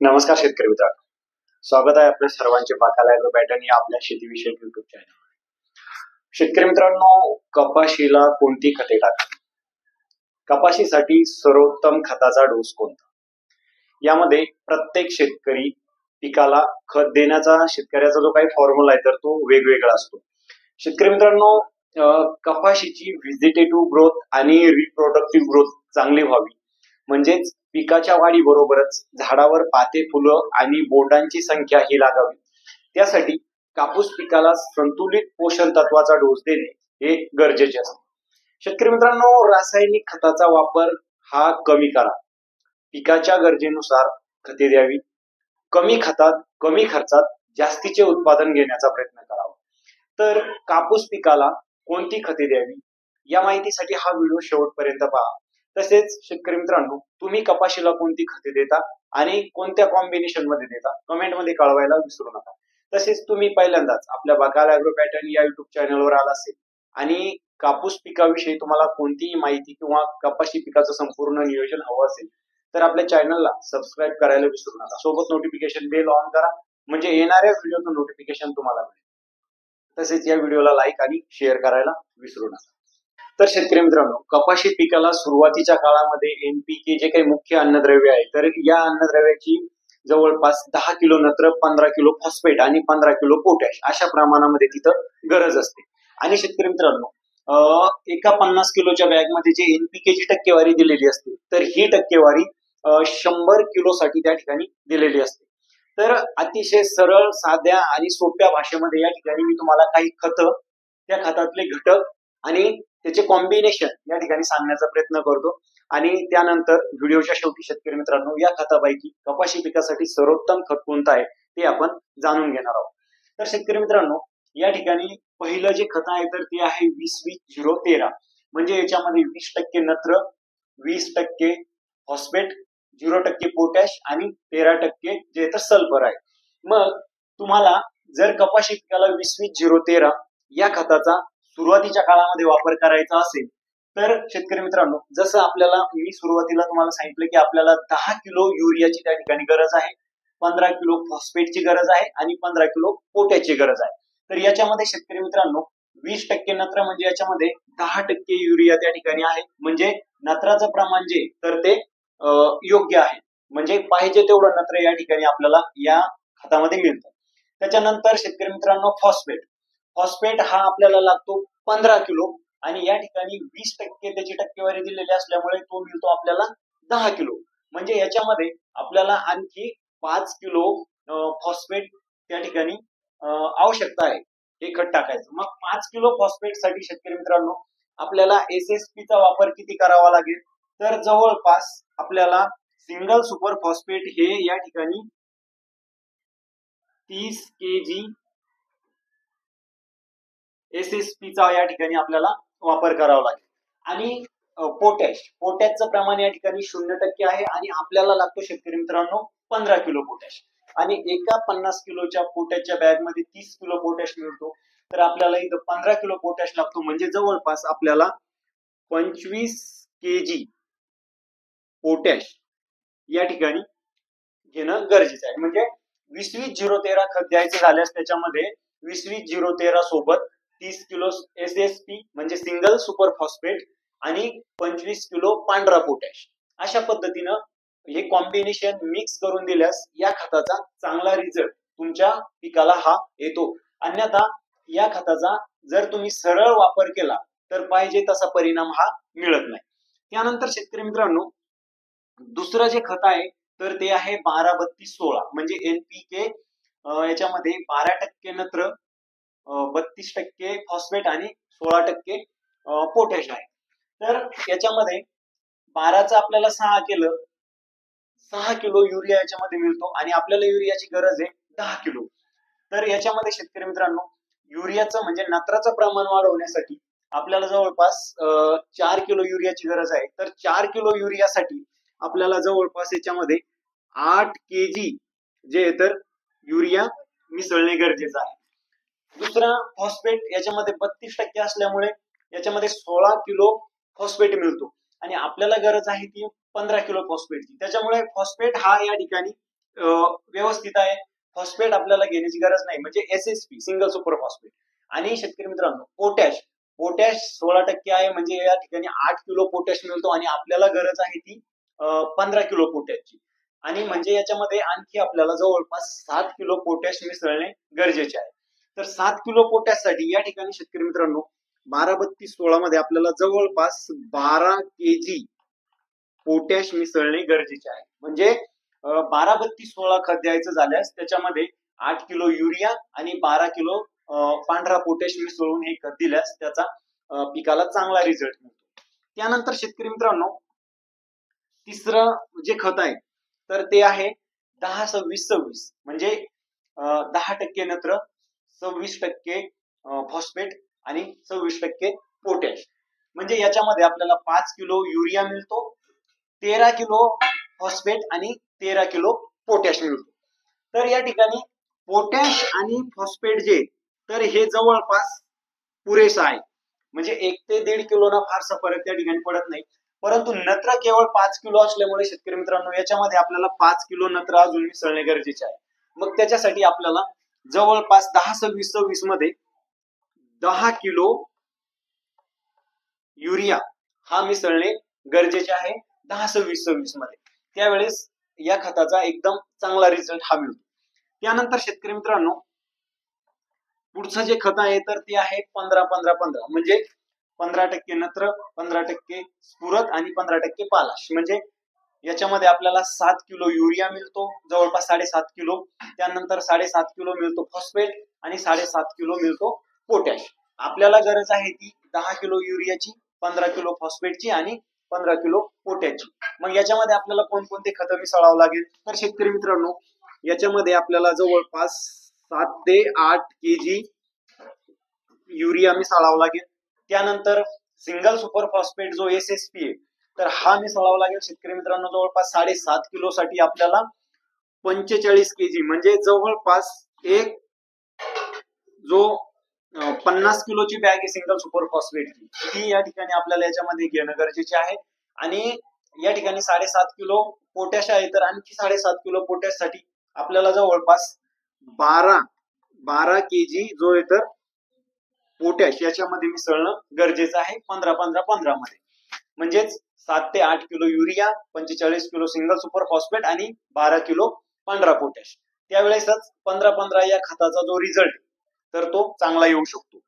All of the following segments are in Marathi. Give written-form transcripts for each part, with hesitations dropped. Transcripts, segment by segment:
नमस्कार शेतकरी मित्रांनो, स्वागत आहे आपल्या सर्वांचे बाकाला ॲग्रो पॅटर्न या आपल्या शेतीविषयक युट्यूब चॅनल. शेतकरी मित्रांनो, कपाशीला कोणती खते टाकावी, कपाशीसाठी सर्वोत्तम खताचा डोस कोणता, यामध्ये प्रत्येक शेतकरी पिकाला खत देण्याचा शेतकऱ्याचा जो काही फॉर्म्युला आहे तर तो वेगवेगळा असतो. शेतकरी मित्रांनो, कपाशीची व्हेजिटेटिव्ह ग्रोथ आणि रिप्रोडक्टिव्ह ग्रोथ चांगली व्हावी, म्हणजेच पिकाच्या वाढी बरोबरच झाडावर पाते, फुलं आणि बोंडांची संख्या ही लागावी, त्यासाठी कापूस पिकाला संतुलित पोषण तत्वाचा डोस देणे हे गरजेचे असते. शेतकरी मित्रांनो, रासायनिक खताचा वापर हा कमी करा, पिकाच्या गरजेनुसार खते द्यावी, कमी खतात कमी खर्चात जास्तीचे उत्पादन घेण्याचा प्रयत्न करावा. तर कापूस पिकाला कोणती खते द्यावी या माहितीसाठी हा व्हिडिओ शेवटपर्यंत पहा. तसेच शेतकरी मित्रांनो, तुम्ही कपाशीला कोणती खते देता आणि कोणत्या कॉम्बिनेशन मध्ये देता कमेंट मध्ये कळवायला विसरू नका. तसेच तुम्ही पहिल्यांदाच आपल्या बाकाला ॲग्रो पॅटर्न या युट्यूब चॅनलवर आला असेल आणि कापूस पिकाविषयी तुम्हाला कोणतीही माहिती किंवा कपाशी पिकाचं संपूर्ण नियोजन हवं असेल तर आपल्या चॅनलला सबस्क्राईब करायला विसरू नका. सोबत नोटिफिकेशन बेल ऑन करा, म्हणजे येणाऱ्या व्हिडिओचं नोटिफिकेशन तुम्हाला मिळेल. तसेच या व्हिडिओला लाईक आणि शेअर करायला विसरू नका. तर शेतकरी मित्रांनो, कपाशी पिकाला सुरुवातीच्या काळामध्ये NPK जे काही मुख्य अन्नद्रव्य आहे तर या अन्नद्रव्याची जवळपास 10 किलो नत्र, 15 किलो फॉस्फेट आणि 15 किलो पोटॅश अशा प्रमाणामध्ये तिथं गरज असते. आणि शेतकरी मित्रांनो, एका 50 किलोच्या बॅग मध्ये जे NPK ची टक्केवारी दिलेली असते तर ही टक्केवारी 100 किलो साठी त्या ठिकाणी दिलेली असते. तर अतिशय सरळ, साध्या आणि सोप्या भाषेमध्ये या ठिकाणी मी तुम्हाला काही खतं, त्या खतातले घटक आणि त्याचे कॉम्बिनेशन या ठिकाणी सांगण्याचा प्रयत्न करतो. आणि त्यानंतर व्हिडिओच्या शेवटी शेतकरी मित्रांनो, या खतापैकी कपाशी पिकासाठी सर्वोत्तम खत कोणतं आहे ते आपण जाणून घेणार आहोत. तर शेतकरी मित्रांनो, या ठिकाणी पहिलं जे खत आहे तर ते आहे 20-20-0-13, म्हणजे याच्यामध्ये 20% नत्र, 20% फॉस्फेट, 0% पोटॅश आणि 13% जे तर सल्फर आहे. मग तुम्हाला जर कपाशी पिकाला 20-20-0-13 या खताचा सुरुवातीच्या काळामध्ये वापर करायचा असेल तर शेतकरी मित्रांनो, जसं आपल्याला मी सुरुवातीला तुम्हाला सांगितलं की आपल्याला 10 किलो युरियाची त्या ठिकाणी गरज आहे, 15 किलो फॉस्फेटची गरज आहे आणि 15 किलो पोटॅशची गरज आहे. तर याच्यामध्ये शेतकरी मित्रांनो 20% नत्र म्हणजे याच्यामध्ये 10% युरिया त्या ठिकाणी आहे, म्हणजे नत्राचं प्रमाण जे तर ते योग्य आहे, म्हणजे पाहिजे तेवढं नत्र या ठिकाणी आपल्याला या खतामध्ये मिळतं. त्याच्यानंतर शेतकरी मित्रांनो, फॉस्फेट हा आपल्याला लागतो 15 किलो आणि या ठिकाणी 20% त्याची टक्केवारी दिलेली असल्यामुळे तो मिळतो आपल्याला 10 किलो, म्हणजे याच्यामध्ये आपल्याला आणखी 5 किलो फॉस्फेट त्या ठिकाणी आवश्यकता आहे हे खत टाकायचं. मग 5 किलो फॉस्फेट साठी शेतकरी मित्रांनो आपल्याला SSP चा वापर किती करावा लागेल, तर जवळपास आपल्याला सिंगल सुपर फॉस्फेट हे या ठिकाणी 30 kg SSP चा या ठिकाणी आपल्याला वापर करावा लागेल. आणि पोटॅशचं प्रमाण या ठिकाणी 0% आहे आणि आपल्याला लागतो शेतकरी मित्रांनो 15 किलो पोटॅश. आणि एका 50 किलोच्या पोटॅशच्या बॅग मध्ये 30 किलो पोटॅश मिळतो, तर आपल्याला इथं 15 किलो पोटॅश लागतो, म्हणजे जवळपास आपल्याला 25 kg पोटॅश या ठिकाणी घेणं गरजेचं आहे. म्हणजे 20-20-0-13 खत द्यायचे झाल्यास त्याच्यामध्ये 20-20-0-13 सोबत 30 किलो SSP म्हणजे सिंगल सुपर फॉस्फेट आणि 25 किलो पांढरा पोटॅश अशा पद्धतीनं हे कॉम्बिनेशन मिक्स करून दिल्यास या खताचा चांगला रिझल्ट तुमच्या पिकाला हा येतो. अन्यथा या खताचा जर तुम्ही सरळ वापर केला तर पाहिजे तसा परिणाम हा मिळत नाही. त्यानंतर शेतकरी मित्रांनो, दुसरं जे खत आहे तर ते आहे 12-32-16, म्हणजे NPK याच्यामध्ये 12% नत्र, 32% फॉस्फेट आणि 16% पोटॅश आहे. तर याच्यामध्ये 12चं आपल्याला 6 केलं, 6 किलो युरिया याच्यामध्ये मिळतो आणि आपल्याला युरियाची गरज आहे 10 किलो. तर याच्यामध्ये शेतकरी मित्रांनो युरियाचं म्हणजे नत्राचं प्रमाण वाढवण्यासाठी आपल्याला जवळपास 4 किलो युरियाची गरज आहे. तर 4 किलो युरियासाठी आपल्याला जवळपास याच्यामध्ये 8 kg जे तर युरिया मिसळणे गरजेचं आहे. दुसरा फॉस्फेट याच्यामध्ये 32% असल्यामुळे याच्यामध्ये 16 किलो फॉस्फेट मिळतो आणि आपल्याला गरज आहे ती 15 किलो फॉस्फेटची. त्याच्यामुळे फॉस्फेट हा या ठिकाणी व्यवस्थित आहे. फॉस्फेट आपल्याला घेण्याची गरज नाही, म्हणजे SSP सिंगल सुपर फॉस्फेट. आणि शेतकरी मित्रांनो पोटॅश, पोटॅश 16% आहे, म्हणजे या ठिकाणी 8 किलो पोटॅश मिळतो आणि आपल्याला गरज आहे ती 15 किलो पोटॅशची. आणि म्हणजे याच्यामध्ये आणखी आपल्याला जवळपास 7 किलो पोटॅश मिसळणे गरजेचे आहे. तर 7 किलो पोटॅशसाठी या ठिकाणी शेतकरी मित्रांनो 12-32-16 मध्ये आपल्याला जवळपास 12 kg पोटॅश मिसळणे गरजेचे आहे. म्हणजे 12-32-16 खत द्यायचं झाल्यास त्याच्यामध्ये 8 किलो युरिया आणि 12 किलो पांढरा पोटॅश मिसळून हे खत दिल्यास त्याचा पिकाला चांगला रिझल्ट मिळतो. त्यानंतर शेतकरी मित्रांनो तिसरं जे खत आहे तर ते आहे 10-26-26, म्हणजे 10% नत्र, 26% फॉस्फेट आणि 26% पोटॅश. म्हणजे याच्यामध्ये आपल्याला 5 किलो युरिया मिळतो, 13 किलो फॉस्फेट आणि 13 किलो पोटॅश मिळतो. तर या ठिकाणी पोटॅश आणि फॉस्फेट जे तर हे जवळपास पुरेसं आहे, म्हणजे 1 ते 1.5 किलोना फारसा फरक त्या ठिकाणी पडत नाही. परंतु नत्र केवळ 5 किलो असल्यामुळे शेतकरी मित्रांनो याच्यामध्ये आपल्याला 5 किलो नत्र अजून मिसळणे गरजेचे आहे. मग त्याच्यासाठी आपल्याला जवळपास 10-26-26 मध्ये 10 किलो युरिया हा मिसळणे गरजेचे आहे 10-26-26 मध्ये. त्यावेळेस या खताचा एकदम चांगला रिझल्ट हा मिळतो. त्यानंतर शेतकरी मित्रांनो पुढचं जे खत आहे तर ते आहे 15-15-15, म्हणजे 15% नत्र, 15% स्फुरद आणि 15% पालाश. म्हणजे याच्यामध्ये आपल्याला 7 किलो युरिया मिळतो, जवळपास 7.5 किलो. त्यानंतर 7.5 किलो मिळतो फॉस्फेट आणि 7.5 किलो मिळतो पोटॅश. आपल्याला गरज आहे ती 10 किलो युरियाची, 15 किलो फॉस्फेटची आणि 15 किलो पोटॅशची. मग याच्यामध्ये आपल्याला कोणकोणते खतं मिसळावं लागेल तर शेतकरी मित्रांनो याच्यामध्ये आपल्याला जवळपास 7 ते 8 kg युरिया मिसळावं लागेल. त्यानंतर सिंगल सुपर फॉस्फेट जो SSP आहे तर हा मिसळावा लागेल शेतकरी मित्रांनो. जवळपास 7.5 किलो साठी आपल्याला 45 kg, म्हणजे जवळपास एक जो 50 किलोची बॅग आहे सिंगल सुपर फॉस्फेटची, ती या ठिकाणी आपल्याला याच्यामध्ये घेणं गरजेचे आहे. आणि या ठिकाणी 7.5 किलो पोटॅश आहे, तर आणखी 7.5 किलो पोटॅश साठी आपल्याला जवळपास 12 kg जो आहे तर पोटॅश याच्यामध्ये मिसळणं गरजेचं आहे 15-15-15 मध्ये. म्हणजेच 7 ते 8 kilo urea, 45 kilo single super phosphate आणि 12 किलो पांढरा पोटॅश. त्यावेळेसच 15-15 या खताचा जो रिझल्ट तर तो चांगला येऊ शकतो.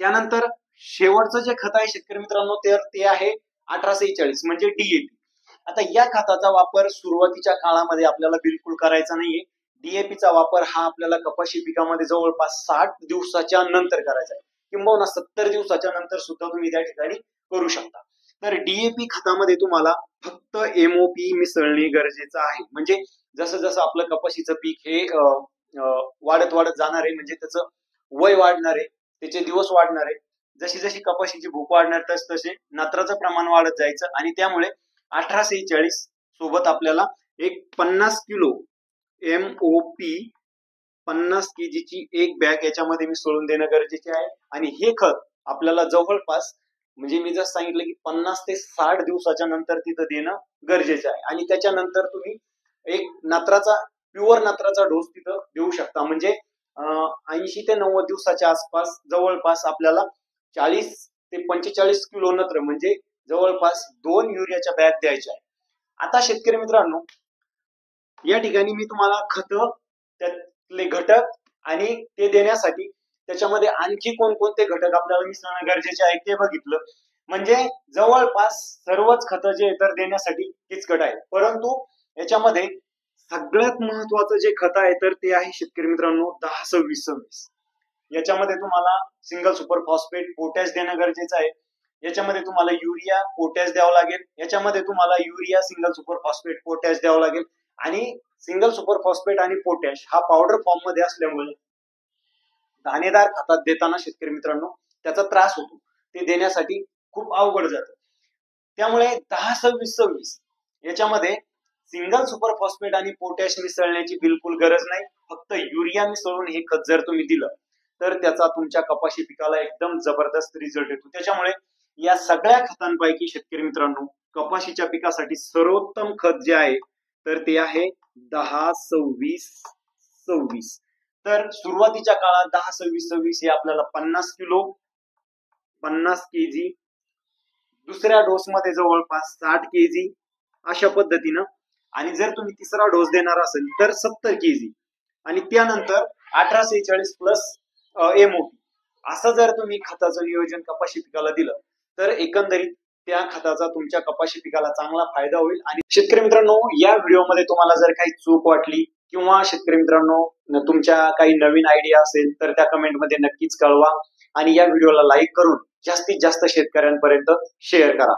त्यानंतर शेवटचं जे खत आहे शेतकरी मित्रांनो ते आहे 18-46, म्हणजे DAP. आता या खताचा वापर सुरुवातीच्या काळामध्ये आपल्याला बिलकुल करायचा नाहीये. DAP चा वापर हा आपल्याला कपाशी पिकामध्ये जवळपास 60 दिवसाच्या नंतर करायचा आहे, किंबहुना 70 दिवसाच्या नंतर सुद्धा तुम्ही त्या ठिकाणी करू शकता. तर DAP खतामध्ये तुम्हाला फक्त MOP मिसळणे गरजेचं आहे. म्हणजे जसं जसं आपलं कपाशीचं पीक हे वाढत वाढत जाणार आहे, म्हणजे त्याचं वय वाढणार आहे, त्याचे दिवस वाढणार आहे, जशी जशी कपाशीची भूक वाढणार तसे नत्राचं प्रमाण वाढत जायचं. आणि त्यामुळे 18-46 सोबत आपल्याला एक 50 किलो MOP 50 kg ची एक बॅग याच्यामध्ये मिसळून देणं गरजेचे आहे. आणि हे खत आपल्याला जवळपास, म्हणजे मी जसं सांगितलं की 50 ते 60 दिवसाच्या नंतर तिथं देणं गरजेचं आहे. आणि त्याच्यानंतर तुम्ही एक नत्राचा प्युअर नत्राचा डोस तिथं देऊ शकता. म्हणजे 80 ते 90 दिवसाच्या आसपास जवळपास आपल्याला 40 ते 45 किलो नत्र, म्हणजे जवळपास 2 युरियाच्या बॅग द्यायच्या आहे. आता शेतकरी मित्रांनो या ठिकाणी मी तुम्हाला खत, त्यातले घटक आणि ते देण्यासाठी त्याच्यामध्ये आणखी कोणकोणते घटक आपल्याला मिसळणं गरजेचे आहे ते बघितलं. म्हणजे जवळपास सर्वच खतं जे तर देण्यासाठी किचकट आहे, परंतु याच्यामध्ये सगळ्यात महत्वाचं जे खत आहे तर ते आहे शेतकरी मित्रांनो 10-26-26. याच्यामध्ये तुम्हाला सिंगल सुपर फॉस्फेट पोटॅश देणं गरजेचं आहे. याच्यामध्ये तुम्हाला युरिया पोटॅश द्यावं लागेल. याच्यामध्ये तुम्हाला urea single super phosphate potash द्यावं लागेल. आणि सिंगल सुपर फॉस्फेट आणि पोटॅश हा पावडर फॉर्म मध्ये असल्यामुळे दाणेदार खतात देताना शेतकरी मित्रांनो त्याचा त्रास होतो, ते देण्यासाठी खूप अवघड जातं. त्यामुळे 10-26-26 याच्यामध्ये सिंगल सुपर फॉस्फेट आणि पोटॅश मिसळण्याची बिलकुल गरज नाही. फक्त युरिया मिसळून हे खत जर तुम्ही दिलं तर त्याचा तुमच्या कपाशी पिकाला एकदम जबरदस्त रिझल्ट येतो. त्याच्यामुळे या सगळ्या खतांपैकी शेतकरी मित्रांनो कपाशीच्या पिकासाठी सर्वोत्तम खत जे आहे तर ते आहे 10-26-26. तर सुरुवातीच्या काळात 10-26-26 हे आपल्याला 50 केजी, दुसऱ्या डोस मध्ये जवळपास 60 केजी अशा पद्धतीनं, आणि जर तुम्ही तिसरा डोस देणार असेल तर 70 केजी, आणि त्यानंतर 18-46 प्लस एमओपी असं जर तुम्ही खताचं नियोजन कपाशी पिकाला दिलं तर एकंदरीत त्या खताचा तुमच्या कपाशी पिकाला चांगला फायदा होईल. आणि शेतकरी मित्रांनो, या व्हिडिओमध्ये तुम्हाला जर काही चूक वाटली किंवा शेतकरी मित्रांनो तुमच्या काही नवीन आयडिया असेल तर त्या कमेंटमध्ये नक्कीच कळवा, आणि या व्हिडिओला लाईक करून जास्तीत जास्त शेतकऱ्यांपर्यंत शेअर करा.